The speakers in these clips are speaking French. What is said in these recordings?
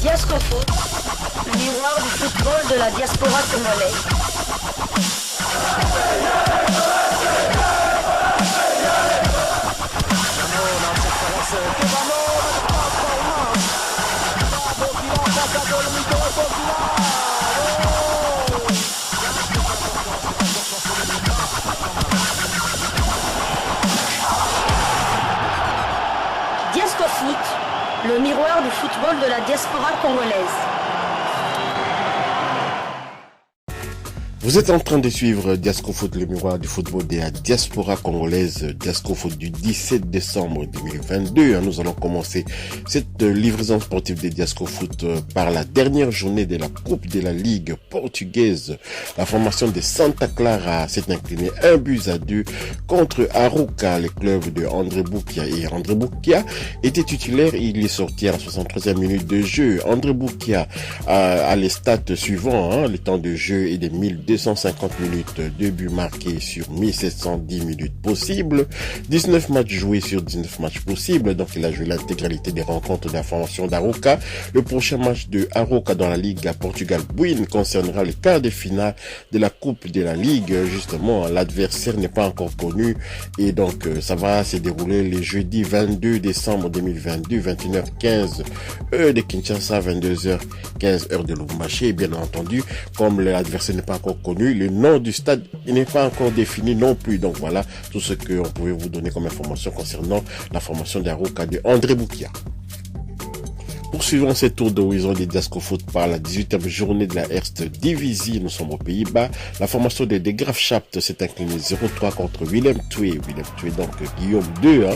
Diascofoot, le miroir du football de la diaspora congolaise. Diascofoot, le miroir du football de la diaspora congolaise. Vous êtes en train de suivre Diascofoot, le miroir du football de la diaspora congolaise, Diascofoot du 17 décembre 2022. Nous allons commencer cette livraison sportive de Diascofoot par la dernière journée de la Coupe de la Ligue portugaise. La formation de Santa Clara s'est inclinée 1-2 contre Arouca, le club de André Boukia. Et André Boukia était titulaire, il est sorti à la 63e minute de jeu. André Boukia a les stats suivants, le temps de jeu est de 1250 minutes, 2 buts marqués sur 1710 minutes possibles, 19 matchs joués sur 19 matchs possibles, donc il a joué l'intégralité des rencontres de la formation d'Arouca. Le prochain match de Arouca dans la Ligue à Portugal Buin concernera le quart de finale de la Coupe de la Ligue. Justement, l'adversaire n'est pas encore connu et donc ça va se dérouler le jeudi 22 décembre 2022, 21h15 heure de Kinshasa, 22h15 heure de Lubumbashi. Et bien entendu, comme l'adversaire n'est pas encore connu, le nom du stade n'est pas encore défini non plus. Donc voilà tout ce que on pouvait vous donner comme information concernant la formation d'Arouca de André Boukia. Poursuivons ce tour d'horizon des Diascofoot par la 18e journée de la Eerste Divisie. Nous sommes aux Pays-Bas. La formation de Graafschaft s'est inclinée 0-3 contre Willem II. Willem II, donc Guillaume 2.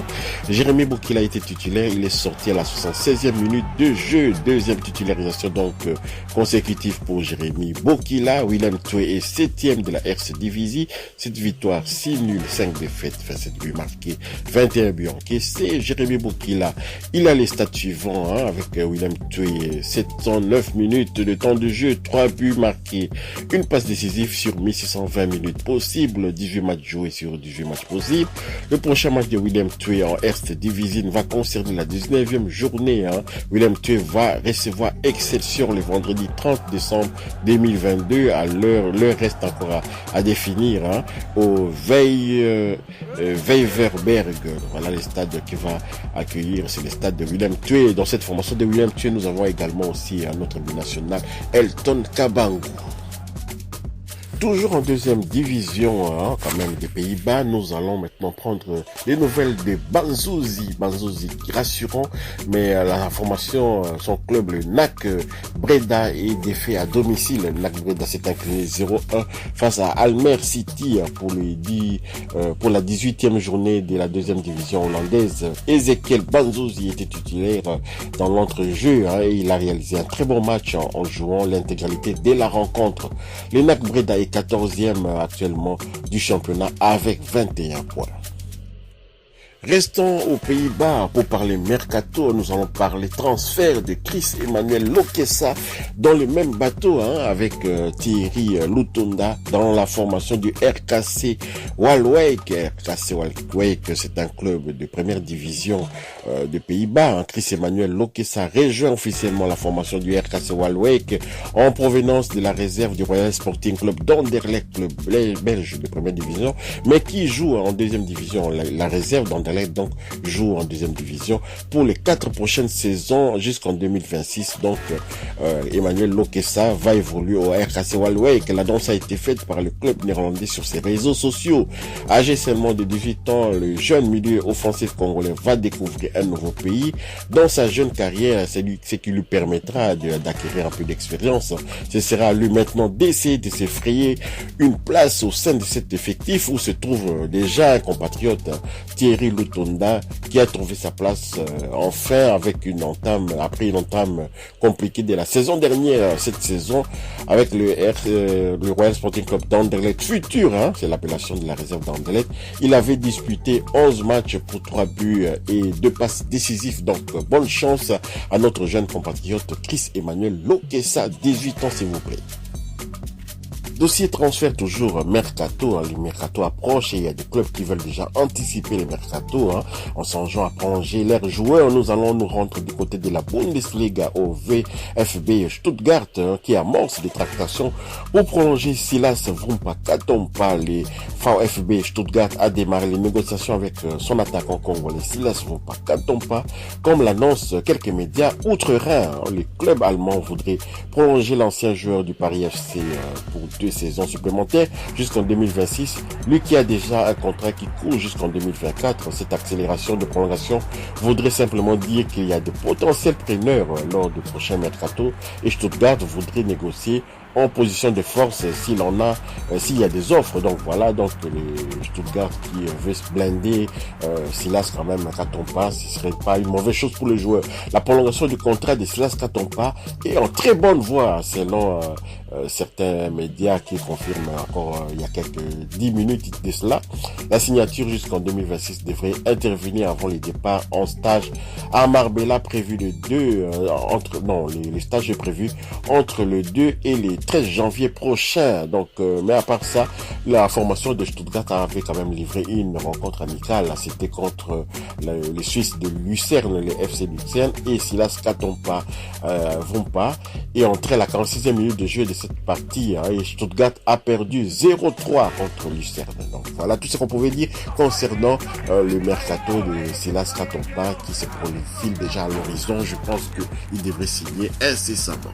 Jérémy Bokila a été titulaire. Il est sorti à la 76e minute de jeu. Deuxième titularisation donc consécutive pour Jérémy Bokila. Willem II est 7e de la Eerste Divisie. 7 victoires, 6 nuls, 5 défaites, 27 buts marqués, 21 buts encaissés. Jérémy Bokila, il a les stats suivants avec Willem II, 709 minutes de temps de jeu, 3 buts marqués, une passe décisive sur 1620 minutes possibles, 18 matchs joués sur 18 matchs possibles. Le prochain match de Willem II en Eerste Divisie va concerner la 19e journée. Willem II va recevoir Excelsior le vendredi 30 décembre 2022. À l'heure reste encore à définir au Vijverberg. Voilà les stades qui va accueillir, c'est les stades de Willem II. Dans cette formation de Willem II, nous avons également aussi un autre binational, Elton Kabangu. Toujours en deuxième division, quand même des Pays-Bas, nous allons maintenant prendre les nouvelles de Banzuzi. Banzuzi rassurant, mais la formation, son club, le NAC Breda, est défait à domicile. Le NAC Breda s'est incliné 0-1 face à Almer City pour la 18e journée de la deuxième division hollandaise. Ezekiel Banzuzi était titulaire dans l'entrejeu et il a réalisé un très bon match en jouant l'intégralité de la rencontre. Le NAC Breda est 14e actuellement du championnat avec 21 points. Restons aux Pays-Bas pour parler mercato. Nous allons parler transfert de Chris Emmanuel Lokessa dans le même bateau avec Thierry Lutonda dans la formation du RKC Waalwijk. RKC Waalwijk, c'est un club de première division de Pays-Bas. Chris Emmanuel Lokessa rejoint officiellement la formation du RKC Waalwijk en provenance de la réserve du Royal Sporting Club d'Anderlecht, club belge de première division, mais qui joue en deuxième division. La réserve d'Anderlecht donc joue en deuxième division pour les 4 prochaines saisons jusqu'en 2026. Donc Emmanuel Lokessa va évoluer au RKC Waalwijk. L'annonce a été faite par le club néerlandais sur ses réseaux sociaux. Âgé seulement de 18 ans, le jeune milieu offensif congolais va découvrir un nouveau pays. Dans sa jeune carrière, c'est ce qui lui permettra d'acquérir un peu d'expérience. Ce sera à lui maintenant d'essayer de s'effrayer une place au sein de cet effectif où se trouve déjà un compatriote, Thierry Lutonda, qui a trouvé sa place enfin après une entame compliquée de la saison dernière. Cette saison avec le Royal Sporting Club d'Anderlecht futur, c'est l'appellation de la réserve d'Anderlecht. Il avait disputé 11 matchs pour 3 buts et 2 passes décisives. Donc bonne chance à notre jeune compatriote Chris Emmanuel Lokessa, 18 ans s'il vous plaît. Dossier transfert toujours mercato, hein. Le mercato approche et il y a des clubs qui veulent déjà anticiper les mercato, hein. En songeant à prolonger leurs joueurs, nous allons nous rendre du côté de la Bundesliga au VfB Stuttgart, hein, qui amorce des tractations pour prolonger Silas Vrumpa Katompa. Les VfB Stuttgart a démarré les négociations avec son attaquant congolais Silas Vrumpa Katompa, comme l'annoncent quelques médias outre-Rhin. Le club allemand voudrait prolonger l'ancien joueur du Paris FC pour 2 saisons supplémentaires jusqu'en 2026. Lui qui a déjà un contrat qui court jusqu'en 2024. Cette accélération de prolongation voudrait simplement dire qu'il y a de potentiels preneurs lors du prochain mercato et Stuttgart voudrait négocier en position de force s'il en a, s'il y a des offres. Donc voilà, donc le Stuttgart qui veut se blinder Silas quand même Katompa, ce serait pas une mauvaise chose pour le joueur. La prolongation du contrat de Silas Katompa est en très bonne voie selon certains médias qui confirment encore il y a quelques 10 minutes de cela. La signature jusqu'en 2026 devrait intervenir avant les départs en stage à Marbella prévu le 2 les stages est prévu entre le 2 et le 13 janvier prochain. Donc mais à part ça, la formation de Stuttgart avait quand même livré une rencontre amicale. C'était contre les Suisses de Lucerne, les FC Lucerne, et Silas Katompa Vrumpa est entré à la 46e minute de jeu de cette partie, hein, et Stuttgart a perdu 0-3 contre Lucerne. Donc voilà tout ce qu'on pouvait dire concernant le mercato de Silas Katompa qui se profile déjà à l'horizon. Je pense qu'il devrait signer incessamment.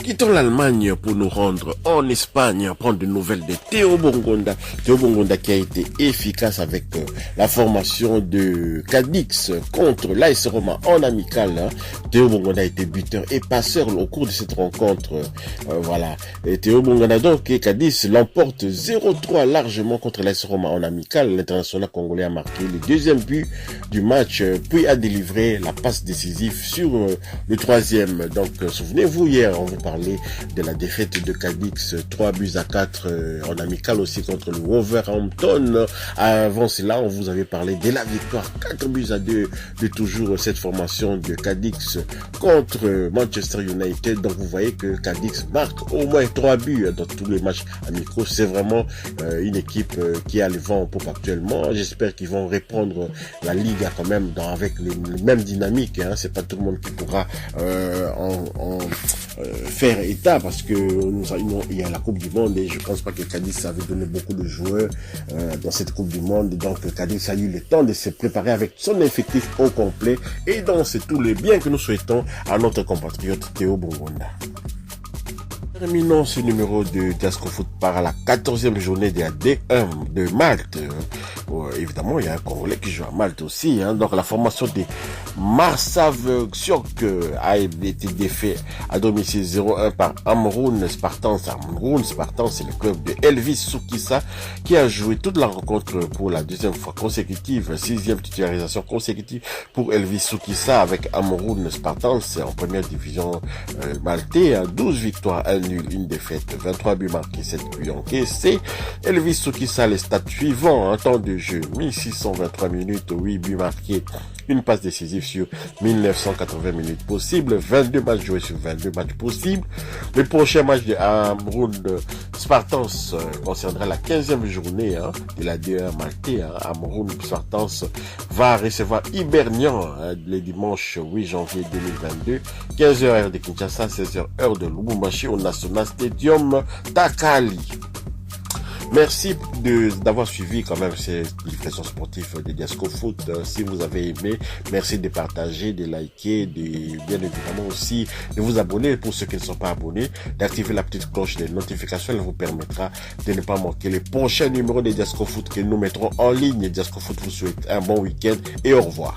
Quittons l'Allemagne pour nous rendre en Espagne, prendre de nouvelles de Théo Bongonda. Théo Bongonda qui a été efficace avec la formation de Cadix contre l'AS Roma en amical. Hein. Théo Bongonda a été buteur et passeur au cours de cette rencontre. Voilà. Et Théo Bongonda donc et Cadix l'emporte 0-3 largement contre l'AS Roma en amical. L'international congolais a marqué le deuxième but du match, puis a délivré la passe décisive sur le troisième. Donc souvenez-vous, hier on vous parlait de la défaite de Cadix 3-4 en amical aussi contre le Wolverhampton. Avant cela, on vous avait parlé de la victoire 4-2 de toujours cette formation de Cadix contre Manchester United. Donc vous voyez que Cadix marque au moins 3 buts dans tous les matchs amicaux. C'est vraiment une équipe qui a le vent en poupe actuellement. J'espère qu'ils vont reprendre la Liga quand même avec les mêmes dynamiques. Hein. C'est pas tout le monde qui pourra faire état parce que il y a la Coupe du Monde et je pense pas que Cadix avait donné beaucoup de joueurs dans cette Coupe du Monde. Donc Cadix a eu le temps de se préparer avec son effectif au complet et donc c'est tout le bien que nous souhaitons à notre compatriote Théo Bongonda. Terminons ce numéro de Diasco Foot par la 14e journée de la D1 de Malte. Évidemment, il y a un Congolais qui joue à Malte aussi. Hein. Donc, la formation des Marsav Xiok a été défait à domicile 0-1 par Amroun Spartans. Amroun Spartans, c'est le club de Elvis Soukissa qui a joué toute la rencontre pour la deuxième fois consécutive, 6e titularisation consécutive pour Elvis Soukissa avec Amroun Spartans en première division maltais. 12 victoires, 1 nul, une défaite, 23 buts marqués, 7 buts encaissés. Elvis Soukissa, les stats suivants, un temps de jeu, 1623 minutes, 8 buts marqués, une passe décisive sur 1980 minutes possibles, 22 matchs joués sur 22 matchs possibles. Le prochain match de Amroun Spartans concernera la 15e journée de la D1 maltais. Amroun Spartans va recevoir Hibernian le dimanche 8 janvier 2022, 15h heure de Kinshasa, 16h heure de Lubumbashi au National Stadium Takali. Merci d'avoir suivi quand même ces livraisons sportives de Diasco Foot. Si vous avez aimé, merci de partager, de liker, bien évidemment aussi de vous abonner pour ceux qui ne sont pas abonnés, d'activer la petite cloche des notifications. Elle vous permettra de ne pas manquer les prochains numéros de Diasco Foot que nous mettrons en ligne. Diasco Foot vous souhaite un bon week-end et au revoir.